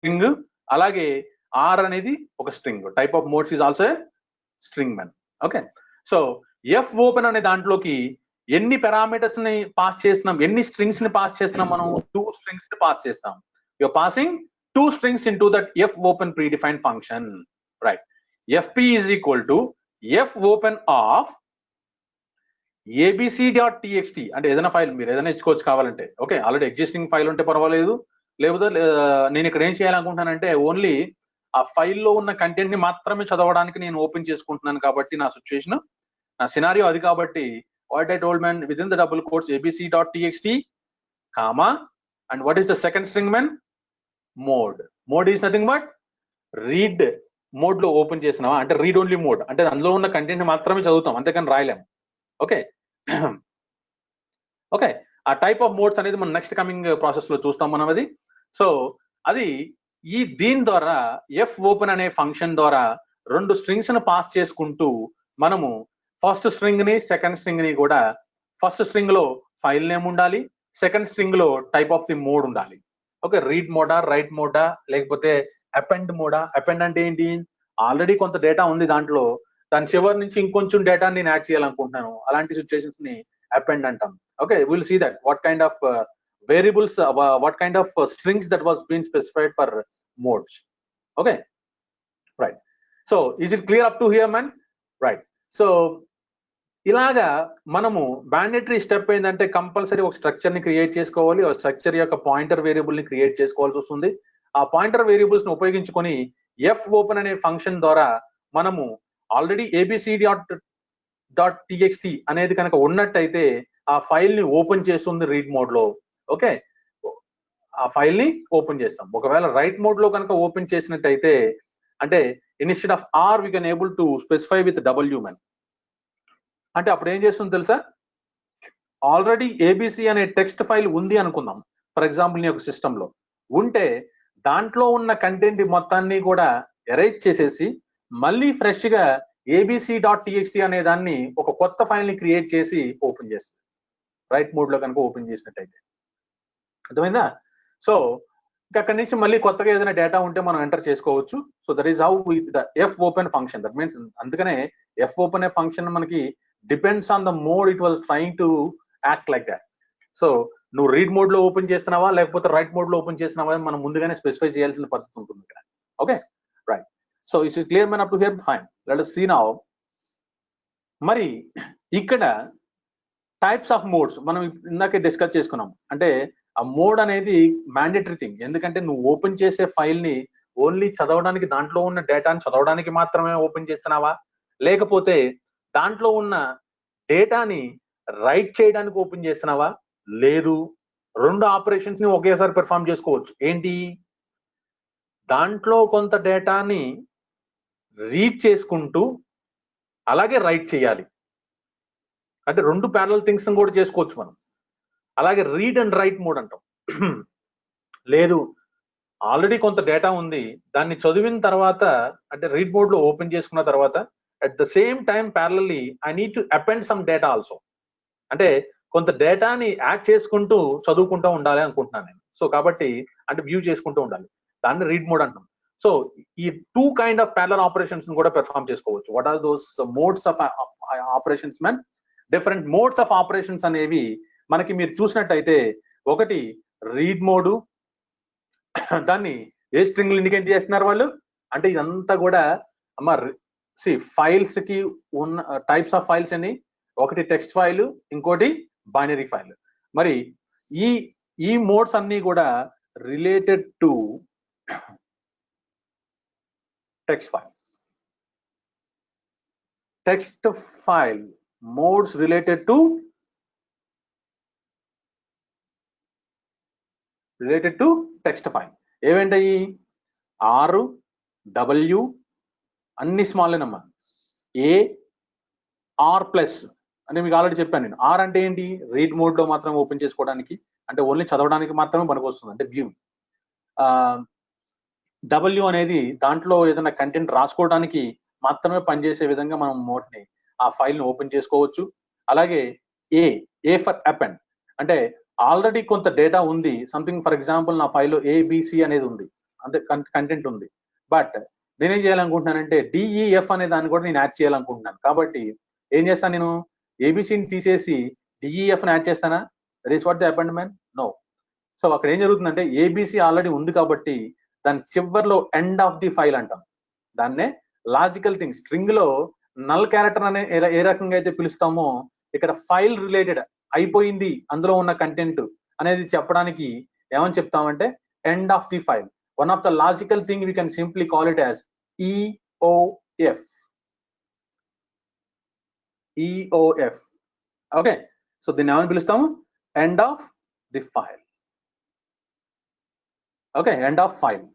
String, అలాగే are అనేది ఒక string. Type of modes is also string man. Okay, so F open అనే దాంట్లోకి ఎన్ని పారామీటర్స్ ని పాస్ చేస్తున్నాం, ఎన్ని స్ట్రింగ్స్ ని పాస్ చేస్తున్నాం మనం? 2 strings ని పాస్ చేస్తాం. You're passing 2 strings into that f open predefined function, right? fp is equal to f open of abc.txt అంటే ఏదైనా ఫైల్ మీరు ఏదైనా ఇచ్చుకోవచ్చు కావాలంటే. ఓకే, ఆల్రెడీ ఎగ్జిస్టింగ్ ఫైల్ ఉంటే పర్వాలేదు, లేకపోతే నేను ఇక్కడ ఏం చేయాలనుకుంటున్నానంటే ఓన్లీ ఆ ఫైల్లో ఉన్న కంటెంట్ ని మాత్రమే చదవడానికి నేను ఓపెన్ చేసుకుంటున్నాను. కాబట్టి నా సిచ్యువేషన్, నా సినారియో అది. కాబట్టి what I told man within the double quotes abc.txt comma and what is the second string man? Mode is nothing but read mode లో ఓపెన్ చేసినావా అంటే రీడ్ ఓన్లీ మోడ్, అంటే అందులో ఉన్న కంటెంట్ మాత్రమే చదువుతాం, అంతేకాని రాయలేము. ఓకే ఓకే, ఆ టైప్ ఆఫ్ మోడ్స్ అనేది మనం నెక్స్ట్ కమింగ్ ప్రాసెస్ లో చూస్తాం మనం అది. సో అది దీని ద్వారా ఎఫ్ ఓపెన్ అనే ఫంక్షన్ ద్వారా 2 స్ట్రింగ్స్ ను పాస్ చేసుకుంటూ మనము ఫస్ట్ స్ట్రింగ్ ని సెకండ్ స్ట్రింగ్ ని కూడా, ఫస్ట్ స్ట్రింగ్ లో ఫైల్ నేమ్ ఉండాలి, సెకండ్ స్ట్రింగ్ లో టైప్ ఆఫ్ ది మోడ్ ఉండాలి. ఓకే, రీడ్ మోడా, రైట్ మోడా, లేకపోతే అపెండ్ మోడా. అపెండ్ అంటే ఏంటి? ఆల్రెడీ కొంత డేటా ఉంది దాంట్లో, దాని చివరి నుంచి ఇంకొంచెం డేటా నేను యాడ్ చేయాలనుకుంటున్నాను, అలాంటి సిచ్యువేషన్స్ ని అపెండ్ అంటాం. Okay, will see that what kind of variables, what kind of strings that was being specified for modes. Okay, right. So is it clear up to here man? Right. So ఇలాగా మనము mandatory step ఏంటంటే compulsory ఒక structure ని create చేసుకోవాలి, ఒక structure యొక్క pointer variable ని create చేసుకోవాల్సి వస్తుంది. ఆ పాయింటర్ వేరియబుల్స్ ని ఉపయోగించుకొని ఎఫ్ ఓపెన్ అనే ఫంక్షన్ ద్వారా మనము ఆల్రెడీ abc.txt అనేది కనుక ఉన్నట్టయితే ఆ ఫైల్ ని ఓపెన్ చేస్తుంది రీడ్ మోడ్ లో. ఓకే, ఆ ఫైల్ ని ఓపెన్ చేస్తాం. ఒకవేళ రైట్ మోడ్ లో కనుక ఓపెన్ చేసినట్టయితే అంటే instead of R we can able to specify with W men. అంటే అప్పుడు ఏం చేస్తుంది తెలుసా? ఆల్రెడీ ఏబిసి అనే టెక్స్ట్ ఫైల్ ఉంది అనుకుందాం, ఫర్ ఎగ్జాంపుల్ నీ యొక్క సిస్టమ్ లో ఉంటే దాంట్లో ఉన్న కంటెంట్ మొత్తాన్ని కూడా ఎరేజ్ చేసేసి మళ్ళీ ఫ్రెష్ గా abc.txt అనే దాన్ని ఒక కొత్త ఫైల్ ని క్రియేట్ చేసి ఓపెన్ చేస్తుంది రైట్ మోడ్ లో కనుక ఓపెన్ చేసినట్టయితే. అర్థమైందా? సో అక్కడి నుంచి మళ్ళీ కొత్తగా ఏదైనా డేటా ఉంటే మనం ఎంటర్ చేసుకోవచ్చు. So that is how the F open function. That means అందుకనే ఎఫ్ ఓపెన్ ఏ ఫంక్షన్ మనకి depends on the mode it was trying to act like that. So నువ్వు రీడ్ మోడ్ లో ఓపెన్ చేస్తున్నావా లేకపోతే రైట్ మోడ్ లో open చేస్తున్నావా అని మనం ముందుగానే స్పెసిఫై చేయాల్సిన పద్ధతి ఉంటుంది ఇక్కడ. Okay, right. So it's clear man up to hear? Fine, let us see now. మరి ఇక్కడ టైప్స్ ఆఫ్ మోడ్స్ మనం ఇందాకే డిస్కస్ చేసుకున్నాం. అంటే ఆ మోడ్ అనేది మ్యాండేటరీ థింగ్, ఎందుకంటే నువ్వు ఓపెన్ చేసే ఫైల్ ని ఓన్లీ చదవడానికి, దాంట్లో ఉన్న డేటాని చదవడానికి మాత్రమే ఓపెన్ చేస్తున్నావా, లేకపోతే దాంట్లో ఉన్న డేటాని రైట్ చేయడానికి ఓపెన్ చేస్తున్నావా? లేదు, 2 ఆపరేషన్స్ ని ఒకేసారి పెర్ఫామ్ చేసుకోవచ్చు. ఏంటి? దాంట్లో కొంత డేటాని రీడ్ చేసుకుంటూ అలాగే రైట్ చేయాలి, అంటే 2 ప్యారలల్ థింగ్స్ కూడా చేసుకోవచ్చు మనం. అలాగే రీడ్ అండ్ రైట్ మోడ్ అంటాం. లేదు, ఆల్రెడీ కొంత డేటా ఉంది, దాన్ని చదివిన తర్వాత అంటే రీడ్ మోడ్ లో ఓపెన్ చేసుకున్న తర్వాత at the same time parallelly I need to append some data also, అంటే కొంత డేటాని యాడ్ చేసుకుంటూ చదువుకుంటూ ఉండాలి అనుకుంటున్నాను నేను. సో కాబట్టి అంటే వ్యూ చేసుకుంటూ ఉండాలి, దాన్ని రీడ్ మోడ్ అంటాం. సో ఈ 2 కైండ్ ఆఫ్ ప్యారలల్ ఆపరేషన్స్ కూడా పెర్ఫామ్ చేసుకోవచ్చు. What are those modes of operations man? Different modes of operations అనేవి మనకి మీరు చూసినట్టయితే, ఒకటి రీడ్ మోడు, దాన్ని ఏ స్ట్రింగ్ ఇండికేట్ చేస్తున్నారు వాళ్ళు అంటే ఇదంతా కూడా అమ్మ ఫైల్స్ కి ఉన్న టైప్స్ ఆఫ్ ఫైల్స్ అని, ఒకటి టెక్స్ట్ ఫైల్, ఇంకోటి బైనరీ ఫైల్. మరి ఈ మోడ్స్ అన్ని కూడా related to text file. Text file modes related to text file. ఏవేంటయి? ఆర్, డబ్ల్యూ అన్ని small number, A, R plus అంటే మీకు ఆల్రెడీ చెప్పాను నేను. ఆర్ అంటే ఏంటి? రీడ్ మోడ్ లో మాత్రం ఓపెన్ చేసుకోవడానికి, అంటే ఓన్లీ చదవడానికి మాత్రమే పనికొస్తుంది, అంటే వ్యూ. డబ్ల్యూ అనేది దాంట్లో ఏదైనా కంటెంట్ రాసుకోవడానికి మాత్రమే పనిచేసే విధంగా మనం మోడ్ని, ఆ ఫైల్ని ఓపెన్ చేసుకోవచ్చు. అలాగే ఏ ఫర్ అపెండ్, అంటే ఆల్రెడీ కొంత డేటా ఉంది, సంథింగ్ ఫర్ ఎగ్జాంపుల్ నా ఫైల్లో ఏబిసి అనేది ఉంది, అంటే కంటెంట్ ఉంది. బట్ నేనేం చేయాలనుకుంటున్నానంటే డిఈఎఫ్ అనే దాన్ని కూడా నేను యాడ్ చేయాలనుకుంటున్నాను. కాబట్టి ఏం చేస్తాను, నేను ఏబిసిని తీసేసి డిఈఎఫ్ని యాడ్ చేస్తానా? That is what the appendment? No. So అక్కడ ఏం జరుగుతుందంటే ఏబిసి ఆల్రెడీ ఉంది కాబట్టి దాని చివర్లో ఎండ్ ఆఫ్ ది ఫైల్ అంటాం. దాన్నే లాజికల్ థింగ్. స్ట్రింగ్ లో నల్ క్యారెక్టర్ అనే ఏ రకంగా అయితే పిలుస్తామో ఇక్కడ ఫైల్ రిలేటెడ్ అయిపోయింది అందులో ఉన్న కంటెంట్ అనేది చెప్పడానికి ఏమని చెప్తామంటే end of the file. One of the logical thing we can simply call it as EOF. EOF. Okay, so దీన్ని ఏమని పిలుస్తాము? End of the file. Okay, end of file.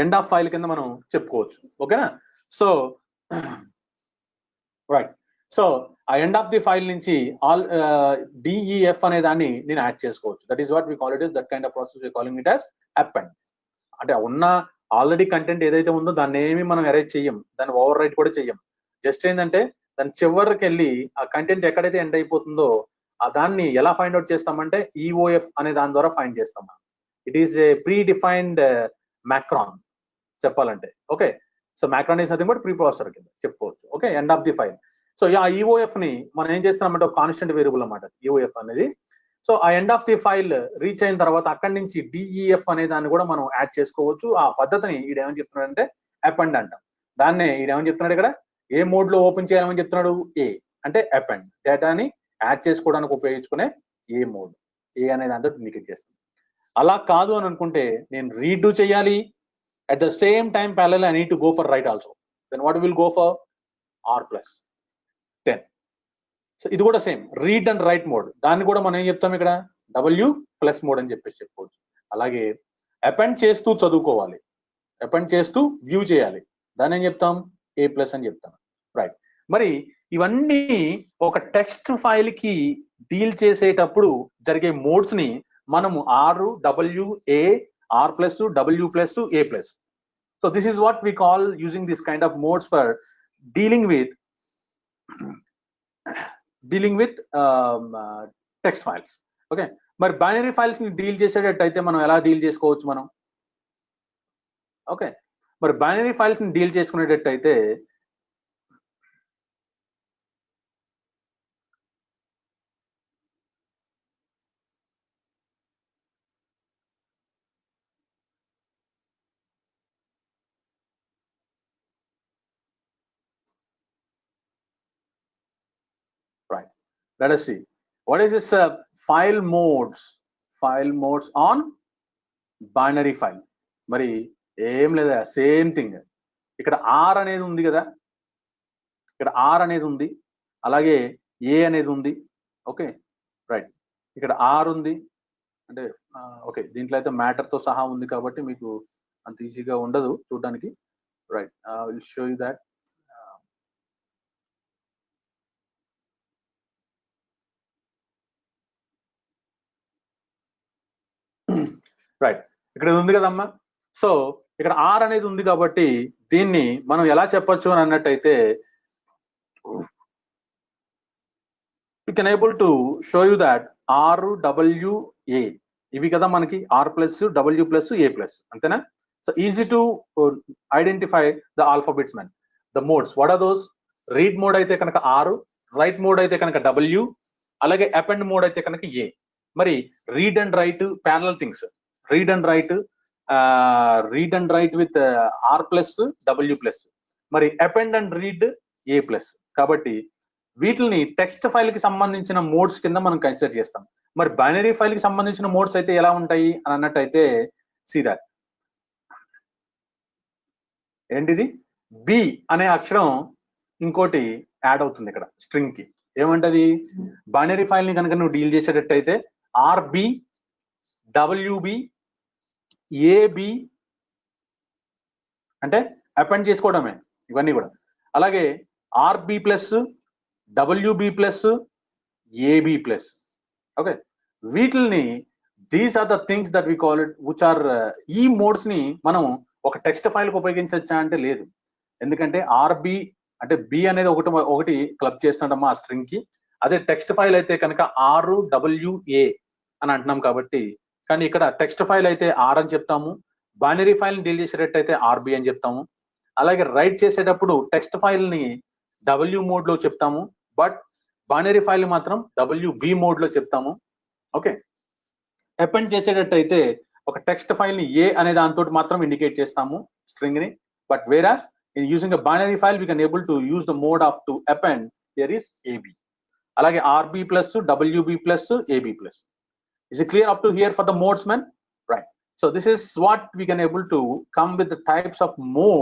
End of file కింద మనం చెప్పుకోవచ్చు. ఓకేనా? సో రైట్, సో ఆ end of the file నుంచి all DEF అనే దాన్ని నేను యాడ్ చేసుకోవచ్చు. That is what we call it is, that kind of process we calling it as append. అంటే ఉన్న ఆల్రెడీ కంటెంట్ ఏదైతే ఉందో దాన్ని ఏమి మనం అరేంజ్ చెయ్యం, దాన్ని ఓవర్ రైట్ కూడా చెయ్యం. జస్ట్ ఏంటంటే దాని చివరికి వెళ్ళి ఆ కంటెంట్ ఎక్కడైతే ఎండ్ అయిపోతుందో ఆ దాన్ని ఎలా ఫైండ్ అవుట్ చేస్తామంటే ఈఓఎఫ్ అనే దాని ద్వారా ఫైండ్ చేస్తాం. It is a pre defined macron చెప్పాలంటే. Okay, so macron is nothing but pre processor కింద చెప్పుకోవచ్చు. Okay, end of the file. So ఆ ఈఓఎఫ్ ని మనం ఏం చేస్తున్నామంటే ఒక కాన్స్టెంట్ వేరియబుల్ అన్నమాట ఈఓఎఫ్ అనేది. సో ఆ end of the file reach అయిన తర్వాత అక్కడి నుంచి డిఈఎఫ్ అనే దాన్ని కూడా మనం యాడ్ చేసుకోవచ్చు. ఆ పద్ధతిని ఈడేమని చెప్తున్నాడంటే అపెండ్ అంటాం. దాన్నే ఈడేమని చెప్తున్నాడు ఇక్కడ, ఏ మోడ్ లో ఓపెన్ చేయాలని చెప్తున్నాడు? ఏ అంటే అపెండ్. డేటాని యాడ్ చేసుకోవడానికి ఉపయోగించుకునే ఏ మోడ్, ఏ అనే దాంతో ఇండికేట్ చేస్తాం. అలా కాదు అని అనుకుంటే నేను రీడ్ చేయాలి, at the same time parallel I need to go for write also. Then what will go for? R plus 10. So ఇది కూడా same read and right mode. దాన్ని కూడా మనం ఏం చెప్తాం ఇక్కడ? W ప్లస్ మోడ్ అని చెప్పేసి చెప్పుకోవచ్చు. అలాగే అపెండ్ చేస్తూ చదువుకోవాలి, అపెండ్ చేస్తూ వ్యూ చేయాలి, దాన్ని ఏం చెప్తాం? A ప్లస్ అని చెప్తాం. రైట్, మరి ఇవన్నీ ఒక టెక్స్ట్ ఫైల్ కి డీల్ చేసేటప్పుడు జరిగే మోడ్స్ ని మనము R, W, A, R plus, W plus, A plus. So this is what we call using this kind of modes for dealing with text files. Okay, మరి binary files ని deal చేసేటట్టయితే మనం ఎలా deal చేసుకోవచ్చు మనం? Okay, మరి binary files ని deal చేసుకునేటట్టయితే right, let us see what is this file modes on binary file. మరి ఏం లేదా, సేమ్ థింగ్. ఇక్కడ R అనేది ఉంది కదా, ఇక్కడ R అనేది ఉంది, అలాగే A అనేది ఉంది. ఓకే రైట్, ఇక్కడ R ఉంది అంటే ఓకే, దీంట్లో అయితే మ్యాటర్ తో సహా ఉంది కాబట్టి మీకు అంత ఈజీగా ఉండదు చూడడానికి. Right, will show you that. Right, ఇక్కడ ఉంది కదమ్మా. సో ఇక్కడ R అనేది ఉంది కాబట్టి దీన్ని మనం ఎలా చెప్పొచ్చు అని అన్నట్టయితే you can able to show you that R, W, A ఇవి కదా మనకి R plus, W plus, A plus, అంతేనా? So easy to identify the alphabets man. The modes, what are those? Read mode అయితే కనుక R, రైట్ మోడ్ అయితే కనుక W, అలాగే append mode అయితే కనుక A. మరి read and write parallel things, read and write with R plus, W plus, మరి append and read A plus. కాబట్టి వీటిని టెక్స్ట్ ఫైల్ కి సంబంధించిన మోడ్స్ కింద మనం కన్సిడర్ చేస్తాం. మరి బైనరీ ఫైల్ కి సంబంధించిన మోడ్స్ అయితే ఎలా ఉంటాయి అని అన్నట్టయితే సీ దట్ ఏంటిది? B అనే అక్షరం ఇంకోటి యాడ్ అవుతుంది ఇక్కడ స్ట్రింగ్ కి. ఏమంటది? బైనరీ ఫైల్ ని కనుక నువ్వు డీల్ చేసేటట్టయితే RB, WB, AB అంటే అపెండ్ చేసుకోవడమే ఇవన్నీ కూడా. అలాగే RB plus, WB plus, AB plus. Okay, వీటిని these are the things that we call it which are ఈ మోడ్స్ ని మనం ఒక టెక్స్ట్ ఫైల్ కు ఉపయోగించవచ్చా అంటే లేదు. ఎందుకంటే RB అంటే B అనేది ఒకటి క్లబ్ చేస్తున్నాడమ్మా ఆ స్ట్రింగ్ కి. అదే టెక్స్ట్ ఫైల్ అయితే కనుక RWA అని అంటున్నాం కాబట్టి, కానీ ఇక్కడ టెక్స్ట్ ఫైల్ అయితే ఆర్ అని చెప్తాము, బైనరీ ఫైల్ ని డీల్ చేసేటట్టయితే ఆర్బి అని చెప్తాము. అలాగే రైట్ చేసేటప్పుడు టెక్స్ట్ ఫైల్ ని డబ్ల్యూ మోడ్ లో చెప్తాము, బట్ బైనరీ ఫైల్ మాత్రం డబ్ల్యూబి మోడ్ లో చెప్తాము. ఓకే, అపెండ్ చేసేటట్టయితే ఒక టెక్స్ట్ ఫైల్ ని ఏ అనే దాంతో మాత్రం ఇండికేట్ చేస్తాము స్ట్రింగ్ ని, but వేరాస్ in using a binary file we can able to use the mode of to append there is ab. అలాగే rb plus wb plus ab plus. Is it clear up to here for the modes, man? Right. So this is what we can able to come with the types of mode